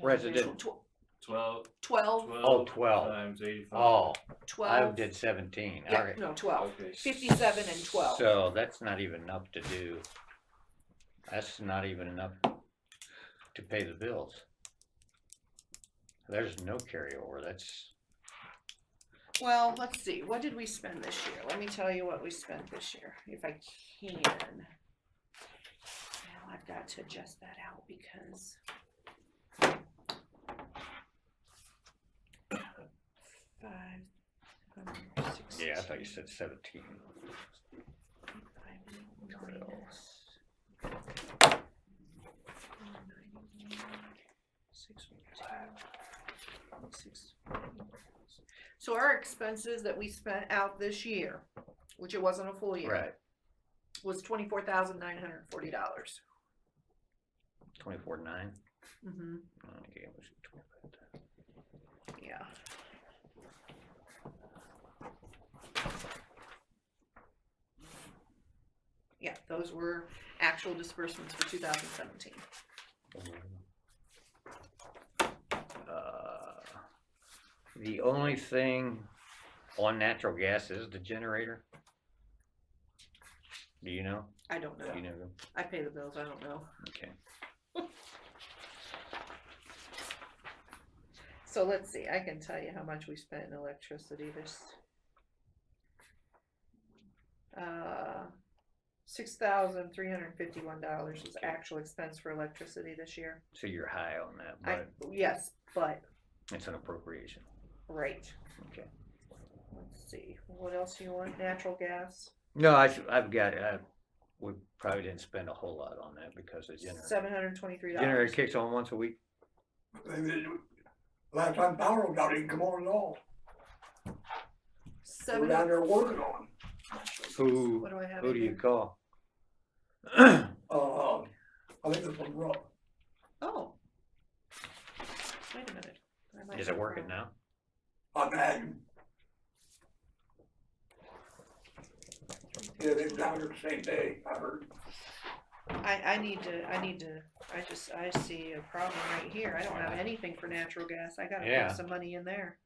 resident? 12. 12, 12. Oh, 12. Times 85. Oh, I 12. did 17. Yeah, Okay. no, 12. Okay. 57 and 12. So that's not even enough to do. That's not even enough to pay the bills. There's no carryover. That's, Well, let's see. What did we spend this year? Let me tell you what we spent this year, if I can. Now I've got to adjust that out because. yeah, I thought you said 17. So our expenses that we spent out this year, which it wasn't a full year, Right, was $24,940. 24.9. Mm-hmm. Okay, it was 25. Yeah. Yeah, those were actual disbursements for 2017. The only thing on natural gas is the generator. Do you know? I don't know. Do you know? I pay the bills, I don't know. Okay. So let's see, I can tell you how much we spent in electricity this. $6,351 was actual expense for electricity this year. So you're high on that, but Yes, but, it's an appropriation. right. Okay. Let's see, what else do you want? Natural gas? No, I've got, we probably didn't spend a whole lot on that because the $723. generator kicks on once a week. Maybe they do. Last time power was out, it didn't come on at all. They were down there working on. Who, What do I have who in do you here? call? I think it's from Rupp. Oh. Wait a minute. I might Is be it working wrong. now? I imagine. Yeah, they were down there the same day, I heard. I need to, I see a problem right here. I don't have anything for natural gas. I gotta Yeah. put some money in there.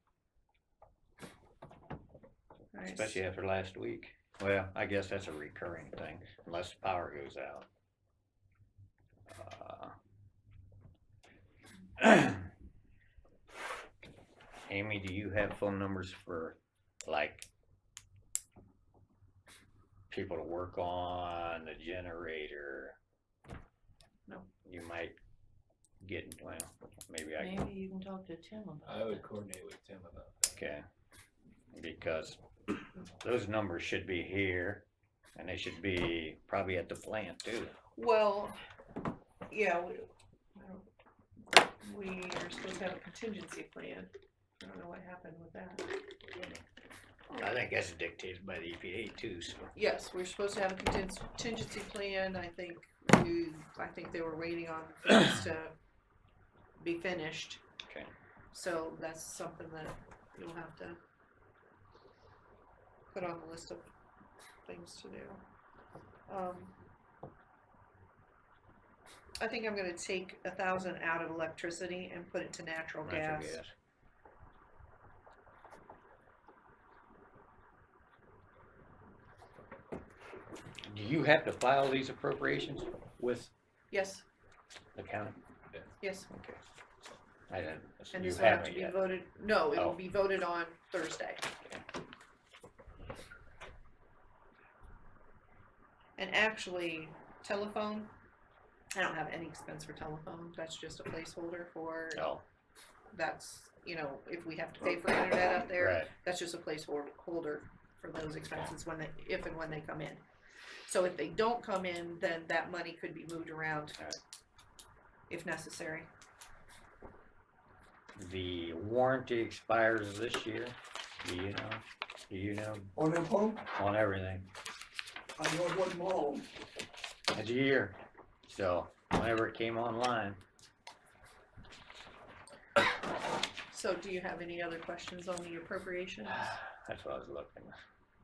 Alright, Especially after last week. Well, I guess that's a recurring thing, unless the power goes out. Amy, do you have phone numbers for, like, people to work on the generator? No. You might get, well, maybe I can, Maybe you can talk to Tim about I would coordinate with Tim about that. okay. Because those numbers should be here, and they should be probably at the plant too. Well, yeah, we are supposed to have a contingency plan. I don't know what happened with that. I think that's dictated by the EPA too, so. Yes, we're supposed to have a contingency plan. I think they were waiting on things to be finished. Okay. So that's something that you'll have to put on the list of things to do. I think I'm gonna take 1,000 out of electricity and put it to natural gas. Do you have to file these appropriations with Yes, the county? yes, Okay. I didn't, and you this will have to haven't be yet. voted, no, it Oh. will be voted on Thursday. And actually, telephone, I don't have any expense for telephone, that's just a placeholder for, Oh, that's, if we have to pay for internet up there, right, that's just a placeholder for those expenses when if and when they come in. So if they don't come in, then that money could be moved around Alright. if necessary. the warranty expires this year, do you know, On them phone, on everything? I know it wasn't long. It's a year, so whenever it came online. So do you have any other questions on the appropriations? That's what I was looking.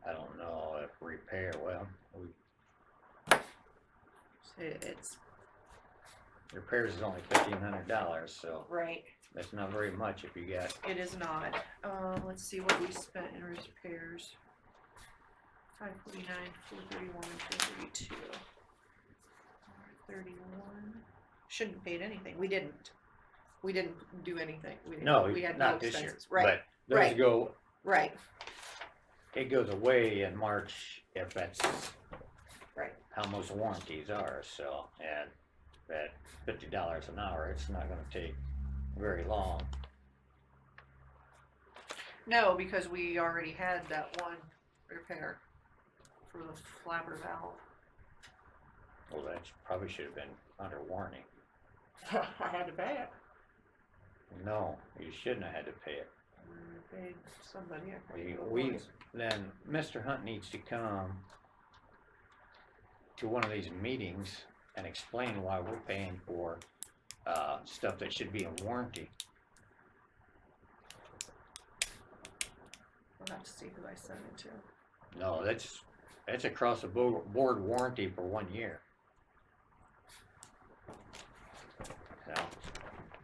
I don't know if repair, well, It's repairs is only $1,500, so right, that's not very much if you got, it is not. Let's see what we spent in repairs. 549, 431, 432. 431. Shouldn't have paid anything. We didn't do anything. no, we had not no this year, expenses. Right, but those right. go, right, it goes away in March if that's right. how most warranties are, so, and at $50 an hour, it's not gonna take very long. No, because we already had that one repair for the flapper valve. Well, that probably should have been under warning. I had to pay it. No, you shouldn't have had to pay it. Big somebody, I We, forget who it we, was. then Mr. Hunt needs to come to one of these meetings and explain why we're paying for, stuff that should be in warranty. I'll have to see who I sent it to. No, that's across the board warranty for 1 year. Now,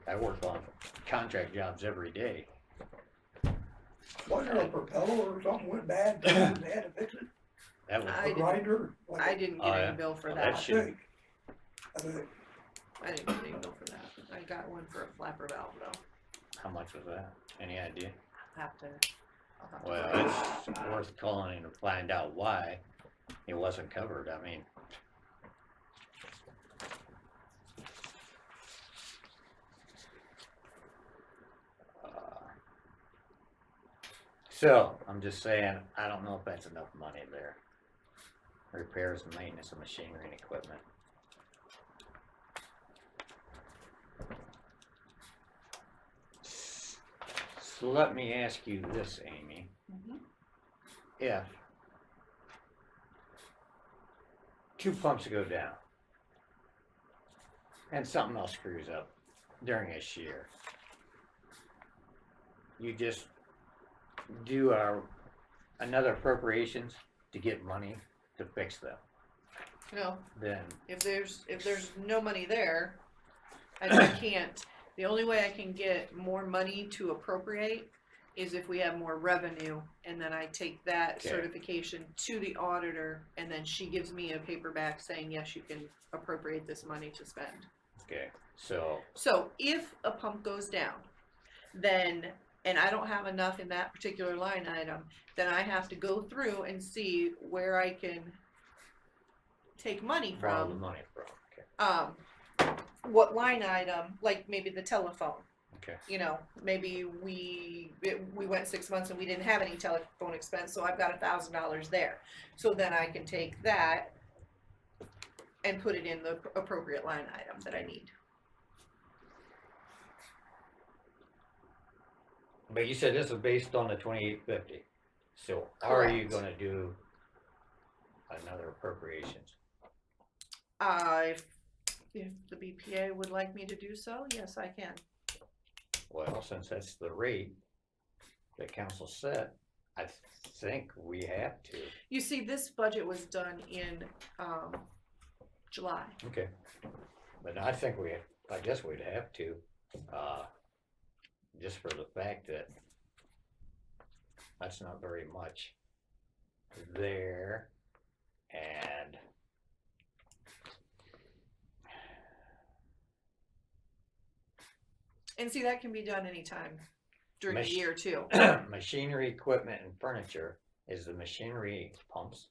I work on contract jobs every day. Wasn't there a propeller or something went bad, and they had to fix it, That was, I a didn't- grinder? like I a didn't Oh, get yeah. any bill for Oh, that. that should- shake. I mean, I didn't get any bill for that. I got one for a flapper valve though. how much was that? Any idea? I'll have to Well, look at it's worth calling in to find out why it wasn't covered. I mean, so I'm just saying, I don't know if that's enough money there. Repairs and maintenance of machinery and equipment. So let me ask you this, Amy. Mhm. If 2 pumps go down and something else screws up during this year, you just do another appropriations to get money to fix them. No, Then, if there's no money there, I can't. The only way I can get more money to appropriate is if we have more revenue, and then I take that Okay. certification to the auditor, and then she gives me a paper back saying, yes, you can appropriate this money to spend. okay, so, So if a pump goes down, then, and I don't have enough in that particular line item, then I have to go through and see where I can take money borrow the from, money from, okay, what line item, like maybe the telephone. okay. You know, maybe we went 6 months and we didn't have any telephone expense, so I've got $1,000 there. So then I can take that and put it in the appropriate line item that I need. But you said this is based on the 2850. So are you Correct. gonna do another appropriations? If the BPA would like me to do so, yes, I can. Well, since that's the rate that council set, I think we have to. You see, this budget was done in, July. Okay. But I think I guess we'd have to, just for the fact that that's not very much there, and And see, that can be done anytime during the Mach- year too. machinery, equipment, and furniture. Is the machinery pumps?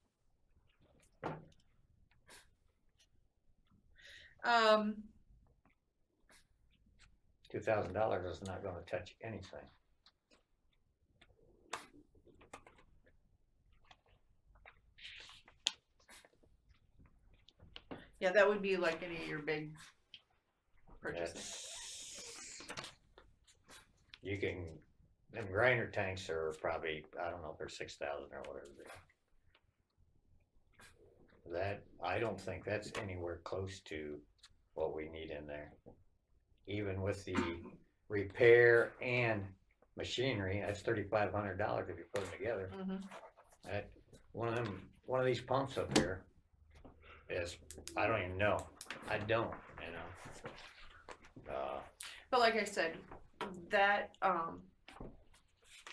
$2,000 is not gonna touch anything. Yeah, that would be like any of your big purchases. You can, them grinder tanks are probably, I don't know if they're 6,000 or whatever they are. That, I don't think that's anywhere close to what we need in there. Even with the repair and machinery, that's $3,500 if you put them together. Mhm. That, one of these pumps up here is, I don't even know. I don't, you know. But like I said, that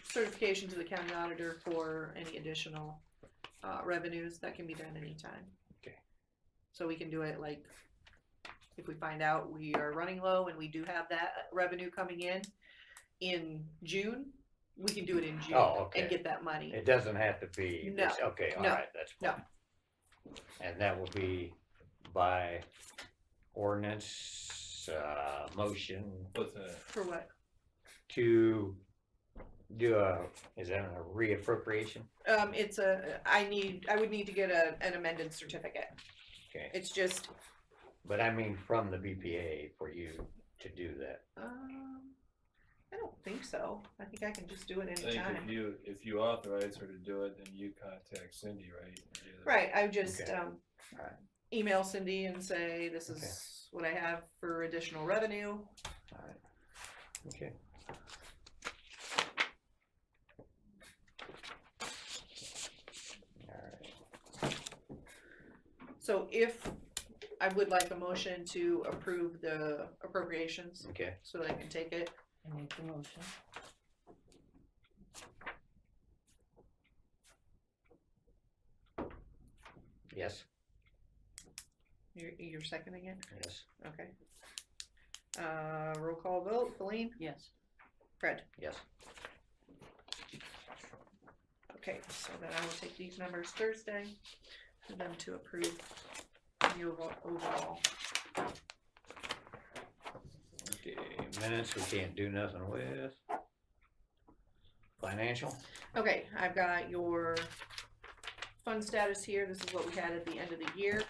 certification to the county auditor for any additional revenues, that can be done anytime. Okay. So we can do it like, if we find out we are running low and we do have that revenue coming in June, we can do it in June Oh, okay. and get that money. It doesn't have to be. No, Okay, all no, right, that's fine. And that will be by ordinance, motion With a, For what? to do is that a reappropriation? It's I would need to get an amended certificate. Okay, It's just, but I mean from the BPA for you to do that. I don't think so. I think I can just do it I think anytime. if you authorize her to do it, then you contact Cindy, right? Yeah, Right, I just, Okay. Alright. email Cindy and say, this is Okay. what I have for additional revenue. Alright. Okay. Alright. So if, I would like a motion to approve the appropriations, Okay. so that I can take it. I make the motion. Yes. You're seconding it? Yes. Okay. Roll call vote, Colleen, Yes. Fred. Yes. Okay, so then I will take these numbers Thursday for them to approve the overall. Okay. Minutes we can't do nothing with. Financial. Okay, I've got your fund status here. This is what we had at the end of the year.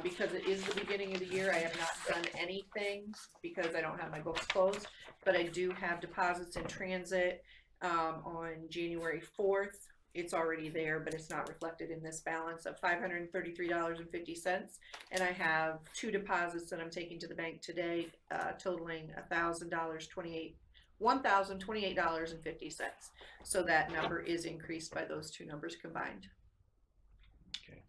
Because it is the beginning of the year, I have not done anything because I don't have my books closed. But I do have deposits in transit on January 4th. It's already there, but it's not reflected in this balance of $533.50. And I have 2 deposits that I'm taking to the bank today, totaling $1,028.50. So that number is increased by those 2 numbers combined. Okay.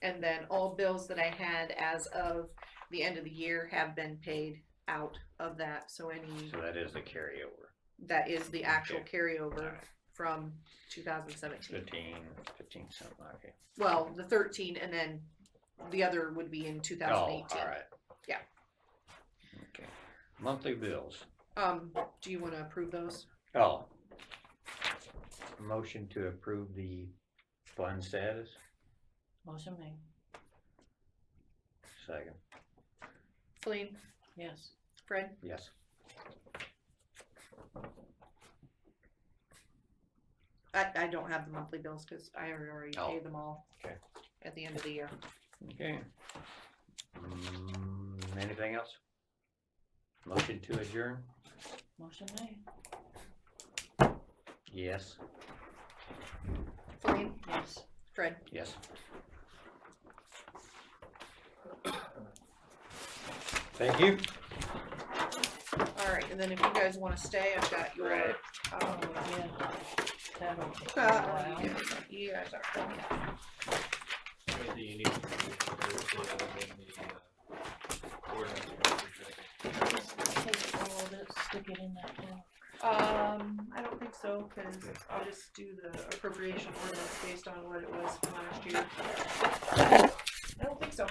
And then all bills that I had as of the end of the year have been paid out of that. So any, So that is the carryover. that is the actual Okay. carryover Alright. from 2017. 15 something, okay. Well, the 13 and then the other would be in Oh, 2018. alright. Yeah. Okay. Monthly bills. Do you want to approve those? Oh. Motion to approve the fund status. Motion made. Second. Celine, Yes. Fred? Yes. I don't have the monthly bills because I already Oh. paid them all. Okay. At the end of the year. Okay. Anything else? Motion to adjourn? Motion made. Yes. Celine, Yes. Fred? Yes. Thank you. All right, and then if you guys want to stay, I've got your. Right. Oh, yeah. That'll take a while. You guys are. Anything you need from me for Thursday other than the ordinance appropriation? Take all of it, stick it in that book. I don't think so, because I'll just do the appropriation ordinance based on what it was from last year. I don't think so.